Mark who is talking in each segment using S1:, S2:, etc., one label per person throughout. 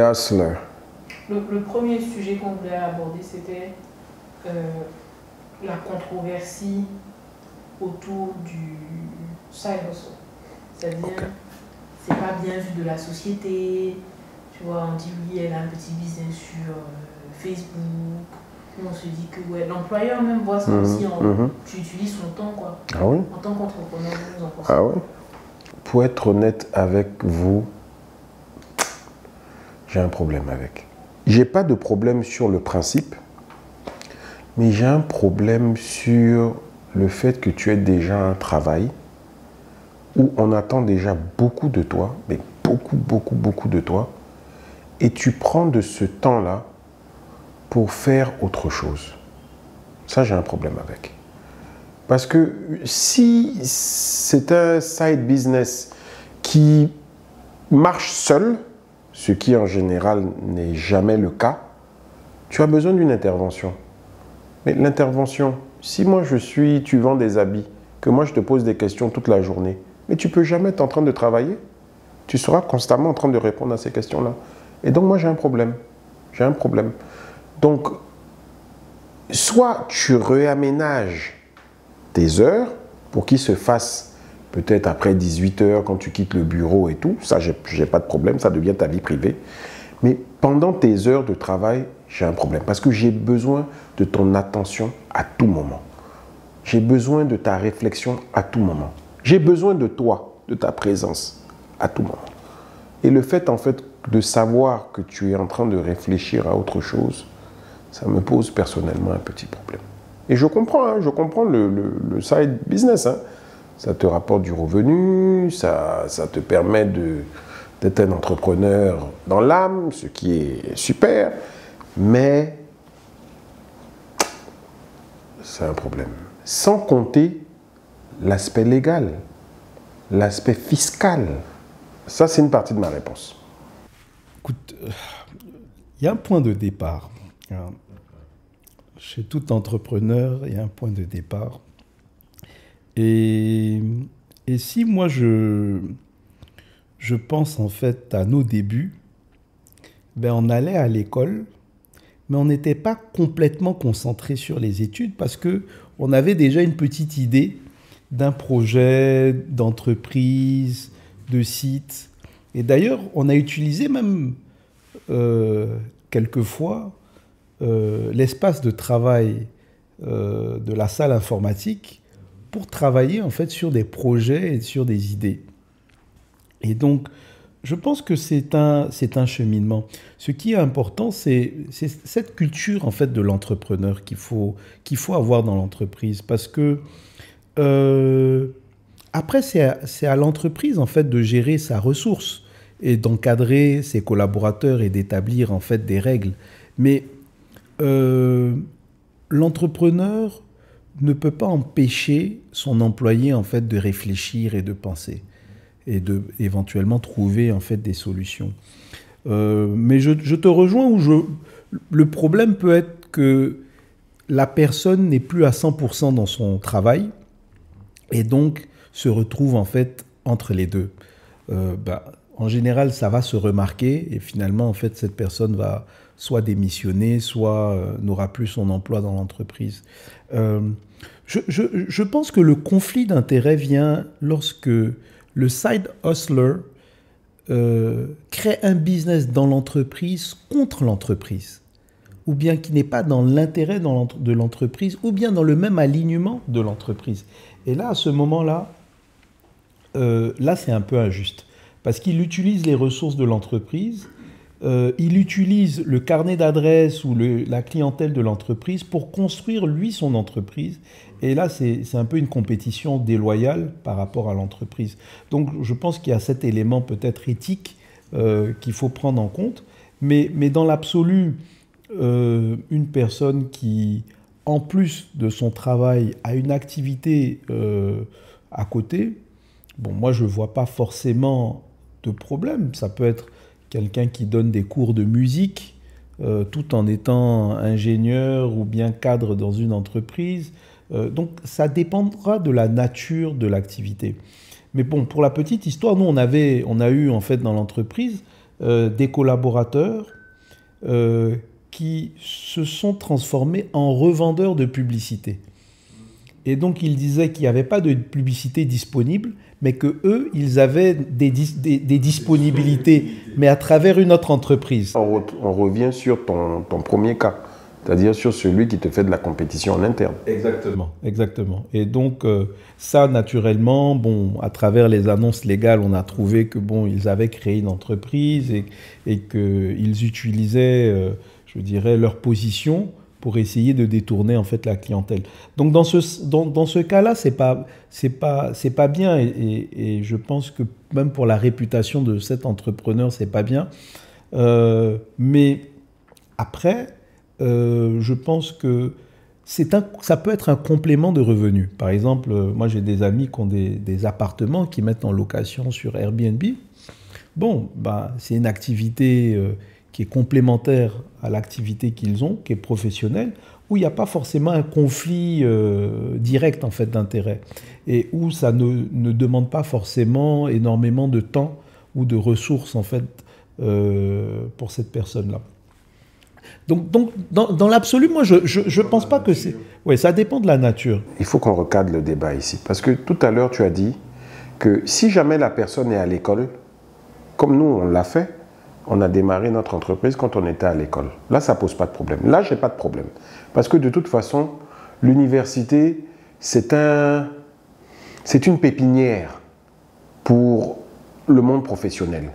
S1: hustlers.
S2: Le premier sujet qu'on voulait aborder, c'était la controversie autour du side hustle. C'est-à-dire, c'est pas bien vu de la société. Tu vois, on dit oui, elle a un petit business sur Facebook. Puis on se dit que ouais, l'employeur même voit ça aussi. Tu utilises son temps, quoi.
S1: Ah oui?
S2: En tant qu'entrepreneur, vous en pensez?
S1: Ah oui? Pour être honnête avec vous, j'ai un problème avec. J'ai pas de problème sur le principe, mais j'ai un problème sur le fait que tu aies déjà un travail où on attend déjà beaucoup de toi, mais beaucoup de toi, et tu prends de ce temps-là pour faire autre chose. Ça, j'ai un problème avec. Parce que si c'est un side business qui marche seul, ce qui en général n'est jamais le cas, tu as besoin d'une intervention. Mais l'intervention, si moi tu vends des habits, que moi je te pose des questions toute la journée, mais tu ne peux jamais être en train de travailler. Tu seras constamment en train de répondre à ces questions-là. Et donc moi j'ai un problème. J'ai un problème. Donc, soit tu réaménages tes heures pour qu'ils se fassent peut-être après 18 heures quand tu quittes le bureau et tout. Ça, j'ai pas de problème, ça devient ta vie privée. Mais pendant tes heures de travail, j'ai un problème parce que j'ai besoin de ton attention à tout moment. J'ai besoin de ta réflexion à tout moment. J'ai besoin de toi, de ta présence à tout moment. Et le fait, en fait, de savoir que tu es en train de réfléchir à autre chose, ça me pose personnellement un petit problème. Et je comprends le side business. Hein. Ça te rapporte du revenu, ça te permet d'être un entrepreneur dans l'âme, ce qui est super, mais c'est un problème. Sans compter l'aspect légal, l'aspect fiscal. Ça, c'est une partie de ma réponse.
S3: Écoute, il y a un point de départ. Chez tout entrepreneur, il y a un point de départ. Et si moi, je pense en fait à nos débuts, ben on allait à l'école, mais on n'était pas complètement concentré sur les études parce qu'on avait déjà une petite idée d'un projet, d'entreprise, de site. Et d'ailleurs, on a utilisé même quelquefois l'espace de travail de la salle informatique pour travailler en fait sur des projets et sur des idées. Et donc, je pense que c'est un cheminement. Ce qui est important, c'est cette culture en fait de l'entrepreneur qu'il faut avoir dans l'entreprise, parce que après c'est à l'entreprise en fait de gérer sa ressource et d'encadrer ses collaborateurs et d'établir en fait des règles. Mais l'entrepreneur ne peut pas empêcher son employé en fait de réfléchir et de penser et de éventuellement trouver en fait des solutions. Mais je te rejoins où le problème peut être que la personne n'est plus à 100% dans son travail et donc se retrouve en fait entre les deux. En général, ça va se remarquer et finalement, en fait, cette personne va soit démissionner, soit n'aura plus son emploi dans l'entreprise. Je pense que le conflit d'intérêts vient lorsque le side hustler crée un business dans l'entreprise contre l'entreprise, ou bien qui n'est pas dans l'intérêt de l'entreprise, ou bien dans le même alignement de l'entreprise. Et là, à ce moment-là, là, c'est un peu injuste. Parce qu'il utilise les ressources de l'entreprise, il utilise le carnet d'adresses ou la clientèle de l'entreprise pour construire, lui, son entreprise. Et là, c'est un peu une compétition déloyale par rapport à l'entreprise. Donc, je pense qu'il y a cet élément peut-être éthique qu'il faut prendre en compte. Mais dans l'absolu, une personne qui, en plus de son travail, a une activité à côté, bon, moi, je ne vois pas forcément de problème. Ça peut être quelqu'un qui donne des cours de musique tout en étant ingénieur ou bien cadre dans une entreprise. Donc, ça dépendra de la nature de l'activité. Mais bon, pour la petite histoire, nous, on a eu en fait dans l'entreprise des collaborateurs qui se sont transformés en revendeurs de publicité. Et donc, ils disaient qu'il n'y avait pas de publicité disponible, mais qu'eux, ils avaient des disponibilités, mais à travers une autre entreprise.
S1: On revient sur ton premier cas, c'est-à-dire sur celui qui te fait de la compétition en interne.
S3: Exactement, exactement. Et donc, ça, naturellement, bon, à travers les annonces légales, on a trouvé que, bon, ils avaient créé une entreprise et qu'ils utilisaient, je dirais, leur position pour essayer de détourner en fait la clientèle. Donc dans ce cas-là, c'est pas bien et je pense que même pour la réputation de cet entrepreneur, c'est pas bien. Mais après, je pense que ça peut être un complément de revenus. Par exemple, moi j'ai des amis qui ont des appartements qui mettent en location sur Airbnb. Bon, bah, c'est une activité qui est complémentaire à l'activité qu'ils ont, qui est professionnelle, où il n'y a pas forcément un conflit direct en fait d'intérêt et où ça ne demande pas forcément énormément de temps ou de ressources en fait pour cette personne-là. Donc dans l'absolu, moi je pense pas que c'est... Oui, ça dépend de la nature.
S1: Il faut qu'on recadre le débat ici, parce que tout à l'heure tu as dit que si jamais la personne est à l'école, comme nous on l'a fait, on a démarré notre entreprise quand on était à l'école. Là, ça ne pose pas de problème. Là, je n'ai pas de problème. Parce que de toute façon, l'université, c'est une pépinière pour le monde professionnel.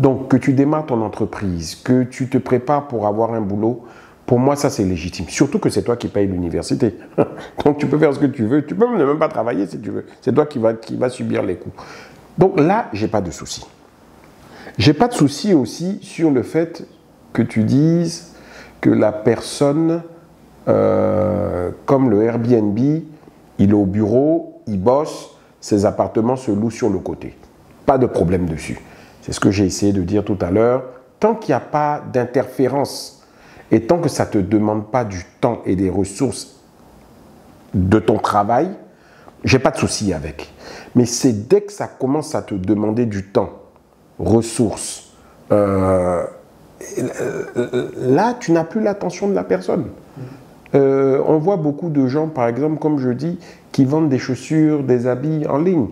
S1: Donc, que tu démarres ton entreprise, que tu te prépares pour avoir un boulot, pour moi, ça, c'est légitime. Surtout que c'est toi qui payes l'université. Donc, tu peux faire ce que tu veux. Tu peux même pas travailler si tu veux. C'est toi qui vas subir les coûts. Donc là, je n'ai pas de souci. J'ai pas de souci aussi sur le fait que tu dises que la personne, comme le Airbnb, il est au bureau, il bosse, ses appartements se louent sur le côté. Pas de problème dessus. C'est ce que j'ai essayé de dire tout à l'heure. Tant qu'il n'y a pas d'interférence et tant que ça ne te demande pas du temps et des ressources de ton travail, j'ai pas de souci avec. Mais c'est dès que ça commence à te demander du temps, ressources, là, tu n'as plus l'attention de la personne. On voit beaucoup de gens, par exemple, comme je dis, qui vendent des chaussures, des habits en ligne.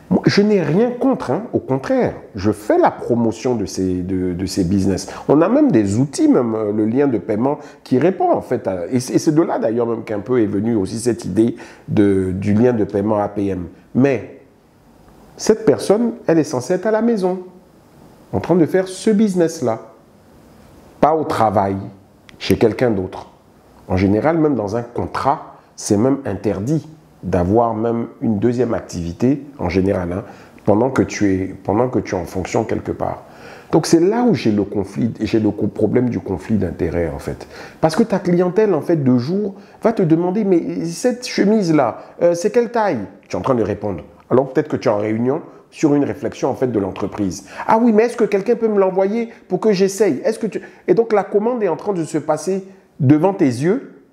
S1: Moi, je n'ai rien contre, hein. Au contraire, je fais la promotion de ces business. On a même des outils, même le lien de paiement, qui répond en fait à... Et c'est de là d'ailleurs même qu'un peu est venue aussi cette idée du lien de paiement APM. Mais cette personne, elle est censée être à la maison, en train de faire ce business-là, pas au travail, chez quelqu'un d'autre. En général, même dans un contrat, c'est même interdit d'avoir même une deuxième activité, en général, hein, pendant que tu es en fonction quelque part. Donc c'est là où j'ai le problème du conflit d'intérêt, en fait. Parce que ta clientèle, en fait, de jour, va te demander, mais cette chemise-là, c'est quelle taille? Tu es en train de répondre. Alors peut-être que tu es en réunion sur une réflexion en fait de l'entreprise. Ah oui, mais est-ce que quelqu'un peut me l'envoyer pour que j'essaye? Et donc la commande est en train de se passer devant tes yeux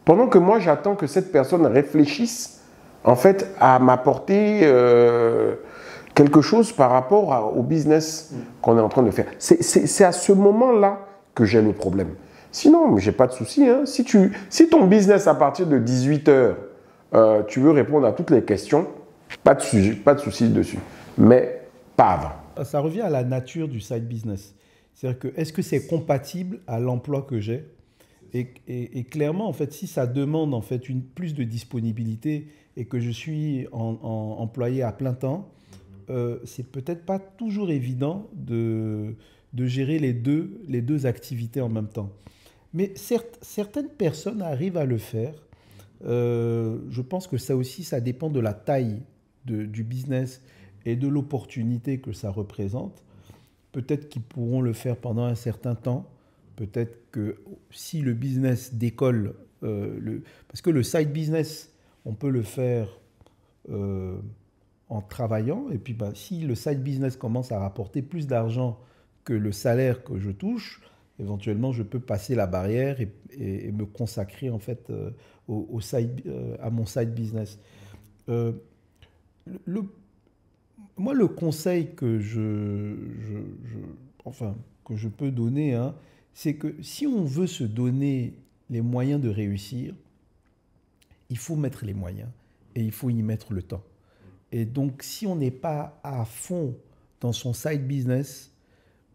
S1: pendant que moi j'attends que cette personne réfléchisse en fait à m'apporter quelque chose par rapport au business qu'on est en train de faire. C'est à ce moment-là que j'ai le problème. Sinon, j'ai pas de souci. Hein. Si ton business à partir de 18h, tu veux répondre à toutes les questions, pas de souci dessus, mais pas avant.
S3: Ça revient à la nature du side business. C'est-à-dire que est-ce que c'est compatible à l'emploi que j'ai et clairement, en fait, si ça demande en fait plus de disponibilité et que je suis employé à plein temps, c'est peut-être pas toujours évident de gérer les deux activités en même temps. Mais certaines personnes arrivent à le faire. Je pense que ça aussi, ça dépend de la taille du business et de l'opportunité que ça représente. Peut-être qu'ils pourront le faire pendant un certain temps. Peut-être que si le business décolle, parce que le side business, on peut le faire en travaillant. Et puis, si le side business commence à rapporter plus d'argent que le salaire que je touche, éventuellement, je peux passer la barrière et me consacrer en fait à mon side business. Moi, le conseil que enfin, que je peux donner, hein, c'est que si on veut se donner les moyens de réussir, il faut mettre les moyens et il faut y mettre le temps. Et donc, si on n'est pas à fond dans son side business,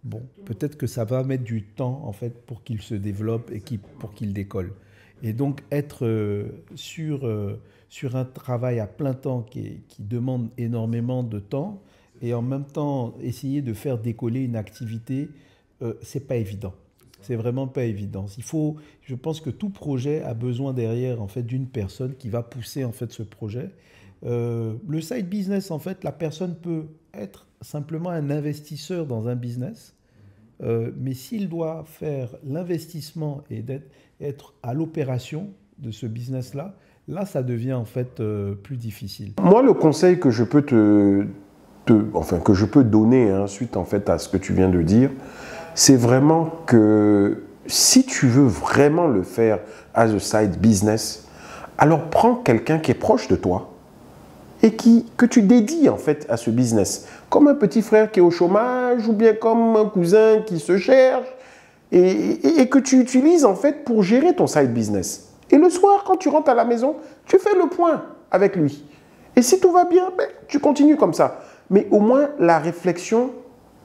S3: bon, peut-être que ça va mettre du temps en fait pour qu'il se développe et pour qu'il décolle. Et donc, être sur un travail à plein temps qui demande énormément de temps et en même temps essayer de faire décoller une activité, c'est pas évident. C'est vraiment pas évident. Je pense que tout projet a besoin derrière en fait d'une personne qui va pousser en fait ce projet. Le side business, en fait, la personne peut être simplement un investisseur dans un business, mais s'il doit faire l'investissement et être à l'opération de ce business-là, là, ça devient en fait plus difficile.
S1: Moi, le conseil que je peux que je peux donner suite en fait à ce que tu viens de dire, c'est vraiment que si tu veux vraiment le faire as a side business, alors prends quelqu'un qui est proche de toi et que tu dédies en fait à ce business. Comme un petit frère qui est au chômage ou bien comme un cousin qui se cherche et que tu utilises en fait pour gérer ton side business. Et le soir, quand tu rentres à la maison, tu fais le point avec lui. Et si tout va bien, tu continues comme ça. Mais au moins, la réflexion,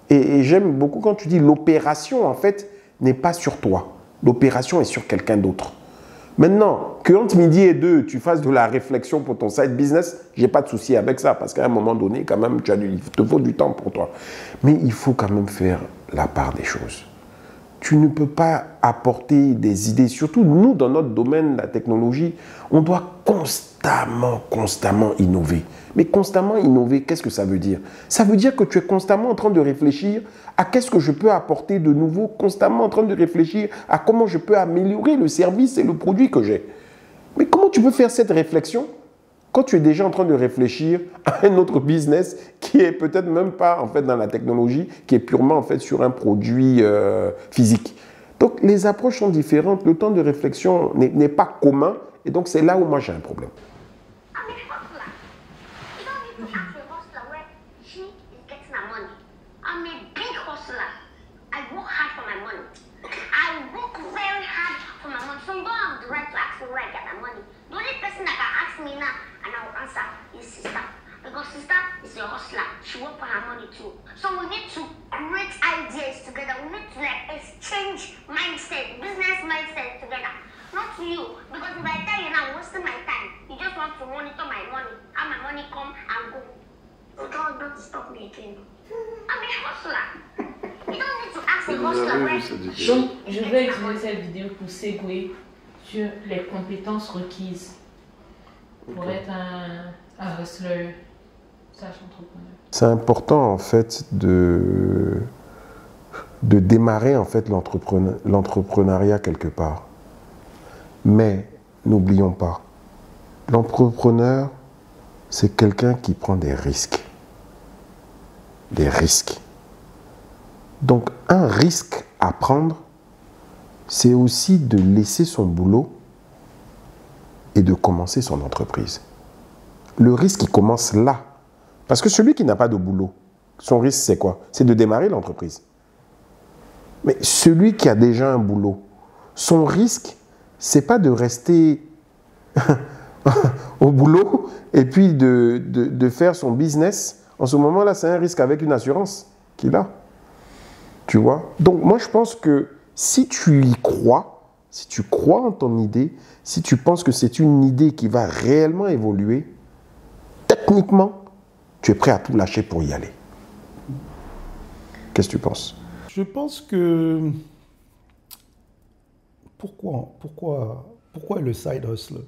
S1: et j'aime beaucoup quand tu dis l'opération, en fait, n'est pas sur toi. L'opération est sur quelqu'un d'autre. Maintenant, que entre midi et 2, tu fasses de la réflexion pour ton side business, j'ai pas de souci avec ça, parce qu'à un moment donné, quand même, il te faut du temps pour toi. Mais il faut quand même faire la part des choses. Tu ne peux pas apporter des idées, surtout nous, dans notre domaine, la technologie, on doit constamment innover. Mais constamment innover, qu'est-ce que ça veut dire? Ça veut dire que tu es constamment en train de réfléchir à qu'est-ce que je peux apporter de nouveau, constamment en train de réfléchir à comment je peux améliorer le service et le produit que j'ai. Mais comment tu peux faire cette réflexion quand tu es déjà en train de réfléchir à un autre business qui est peut-être même pas en fait dans la technologie, qui est purement en fait sur un produit physique. Donc les approches sont différentes, le temps de réflexion n'est pas commun et donc c'est là où moi j'ai un problème.
S4: She work for her money too. So we need to create ideas together. We need to like exchange mindset, business mindset together. Not you, because if I tell you now, I'm wasting my time. You just want to monitor my money. How my money come and go. So don't stop me again. I'm a hustler. You don't need to ask a hustler where.
S2: Donc, je vais utiliser cette vidéo pour seguer sur les compétences requises pour être un hustler.
S1: C'est important en fait de démarrer en fait l'entrepreneuriat quelque part. Mais n'oublions pas, l'entrepreneur, c'est quelqu'un qui prend des risques. Des risques. Donc un risque à prendre, c'est aussi de laisser son boulot et de commencer son entreprise. Le risque, il commence là. Parce que celui qui n'a pas de boulot, son risque, c'est quoi? C'est de démarrer l'entreprise. Mais celui qui a déjà un boulot, son risque, c'est pas de rester au boulot et puis de faire son business. En ce moment-là, c'est un risque avec une assurance qu'il a. Tu vois? Donc, moi, je pense que si tu y crois, si tu crois en ton idée, si tu penses que c'est une idée qui va réellement évoluer, techniquement, tu es prêt à tout lâcher pour y aller. Qu'est-ce que tu penses?
S3: Je pense que... Pourquoi le side hustle?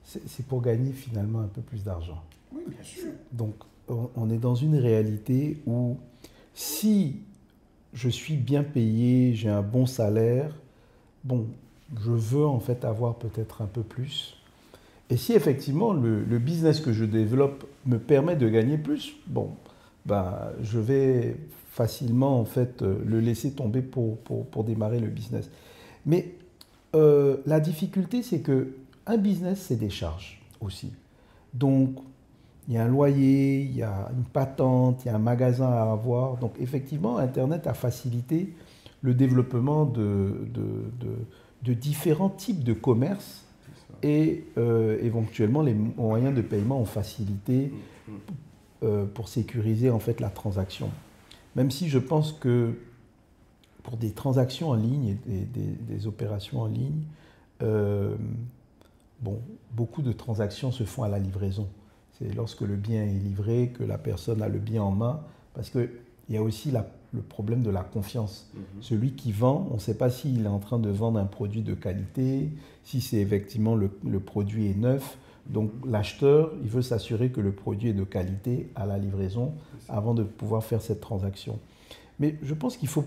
S3: C'est pour gagner finalement un peu plus d'argent.
S1: Oui, bien sûr.
S3: Donc, on est dans une réalité où si je suis bien payé, j'ai un bon salaire, bon, je veux en fait avoir peut-être un peu plus. Et si effectivement le business que je développe me permet de gagner plus, bon, je vais facilement en fait le laisser tomber pour démarrer le business. Mais la difficulté, c'est que un business, c'est des charges aussi. Donc, il y a un loyer, il y a une patente, il y a un magasin à avoir. Donc, effectivement, Internet a facilité le développement de différents types de commerce et éventuellement les moyens de paiement ont facilité pour sécuriser en fait la transaction. Même si je pense que pour des transactions en ligne et des opérations en ligne, beaucoup de transactions se font à la livraison. C'est lorsque le bien est livré que la personne a le bien en main, parce qu'il y a aussi le problème de la confiance. Celui qui vend, on ne sait pas s'il est en train de vendre un produit de qualité, si c'est effectivement le produit est neuf. Donc l'acheteur, il veut s'assurer que le produit est de qualité à la livraison avant de pouvoir faire cette transaction. Mais je pense qu'il faut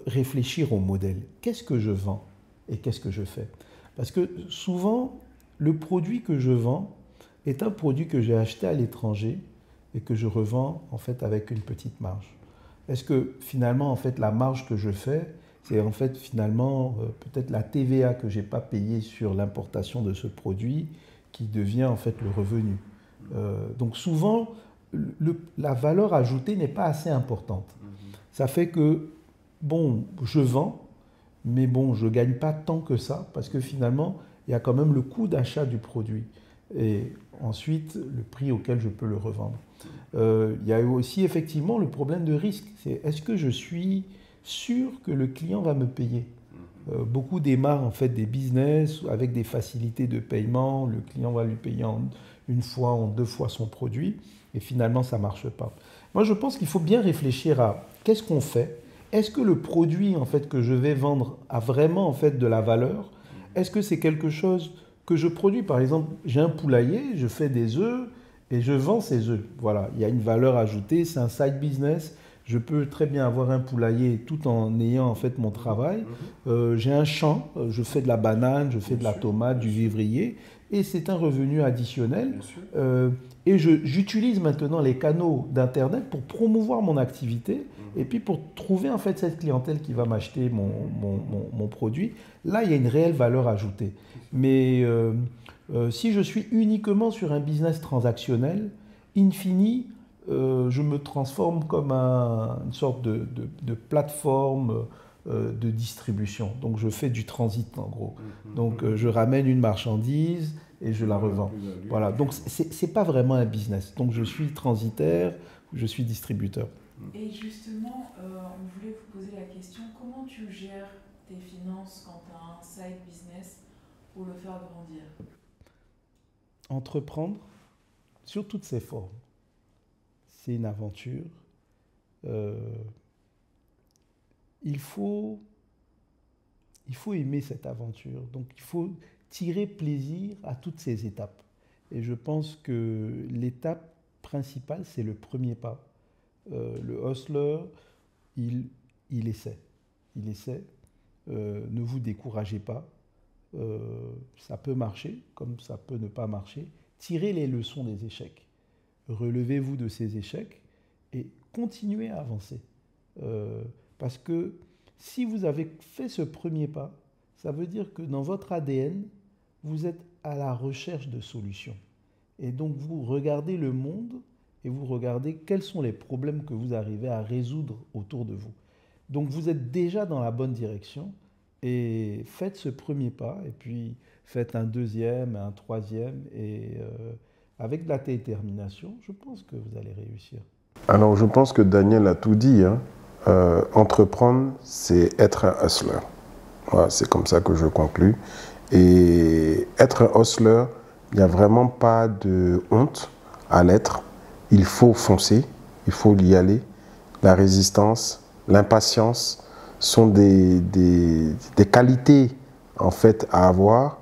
S3: réfléchir au modèle. Qu'est-ce que je vends et qu'est-ce que je fais? Parce que souvent, le produit que je vends est un produit que j'ai acheté à l'étranger et que je revends en fait avec une petite marge. Est-ce que finalement, en fait, la marge que je fais, c'est en fait finalement peut-être la TVA que je n'ai pas payée sur l'importation de ce produit qui devient en fait le revenu. Donc souvent, la valeur ajoutée n'est pas assez importante. Ça fait que, bon, je vends, mais bon, je ne gagne pas tant que ça parce que finalement, il y a quand même le coût d'achat du produit. Et ensuite, le prix auquel je peux le revendre. Il y a aussi effectivement le problème de risque. C'est est-ce que je suis sûr que le client va me payer? Beaucoup démarrent en fait des business avec des facilités de paiement. Le client va lui payer en une fois, en 2 fois son produit. Et finalement, ça ne marche pas. Moi, je pense qu'il faut bien réfléchir à qu'est-ce qu'on fait. Est-ce que le produit en fait, que je vais vendre a vraiment en fait, de la valeur? Est-ce que c'est quelque chose que je produis? Par exemple, j'ai un poulailler, je fais des œufs et je vends ces œufs. Voilà, il y a une valeur ajoutée, c'est un side business. Je peux très bien avoir un poulailler tout en ayant en fait mon travail. J'ai un champ, je fais de la banane, je fais de la tomate, du vivrier. Et c'est un revenu additionnel. Et j'utilise maintenant les canaux d'Internet pour promouvoir mon activité et puis pour trouver en fait cette clientèle qui va m'acheter mon produit. Là, il y a une réelle valeur ajoutée. Mais si je suis uniquement sur un business transactionnel, in fine, je me transforme comme une sorte de plateforme de distribution. Donc je fais du transit en gros. Donc je ramène une marchandise et je la revends. Voilà. Donc c'est pas vraiment un business. Donc je suis transitaire, je suis distributeur.
S2: Et justement, on voulait vous poser la question, comment tu gères tes finances quand tu as un side business pour le faire grandir?
S3: Entreprendre sur toutes ses formes. C'est une aventure. Il faut aimer cette aventure. Donc, il faut tirer plaisir à toutes ces étapes. Et je pense que l'étape principale, c'est le premier pas. Le hustler, il essaie. Il essaie. Ne vous découragez pas. Ça peut marcher, comme ça peut ne pas marcher. Tirez les leçons des échecs. Relevez-vous de ces échecs et continuez à avancer. Parce que si vous avez fait ce premier pas, ça veut dire que dans votre ADN, vous êtes à la recherche de solutions. Et donc vous regardez le monde et vous regardez quels sont les problèmes que vous arrivez à résoudre autour de vous. Donc vous êtes déjà dans la bonne direction et faites ce premier pas et puis faites un deuxième, un troisième et avec de la détermination, je pense que vous allez réussir.
S1: Alors je pense que Daniel a tout dit. Entreprendre, c'est être un hustler. Voilà, c'est comme ça que je conclus. Et être un hustler, il n'y a vraiment pas de honte à l'être. Il faut foncer, il faut y aller. La résistance, l'impatience sont des qualités en fait à avoir.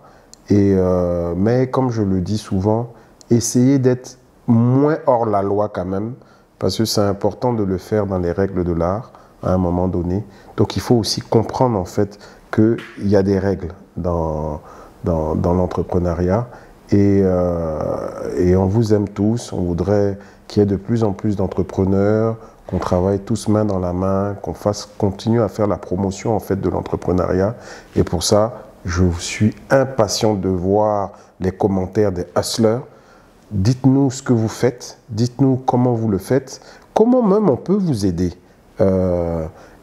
S1: Mais comme je le dis souvent, essayez d'être moins hors la loi quand même, parce que c'est important de le faire dans les règles de l'art à un moment donné. Donc il faut aussi comprendre en fait qu'il y a des règles dans l'entrepreneuriat et on vous aime tous, on voudrait qu'il y ait de plus en plus d'entrepreneurs, qu'on travaille tous main dans la main, qu'on continue à faire la promotion en fait de l'entrepreneuriat et pour ça je suis impatient de voir les commentaires des hustlers. Dites-nous ce que vous faites, dites-nous comment vous le faites, comment même on peut vous aider.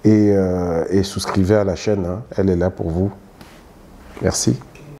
S1: et souscrivez à la chaîne, hein. Elle est là pour vous. Merci.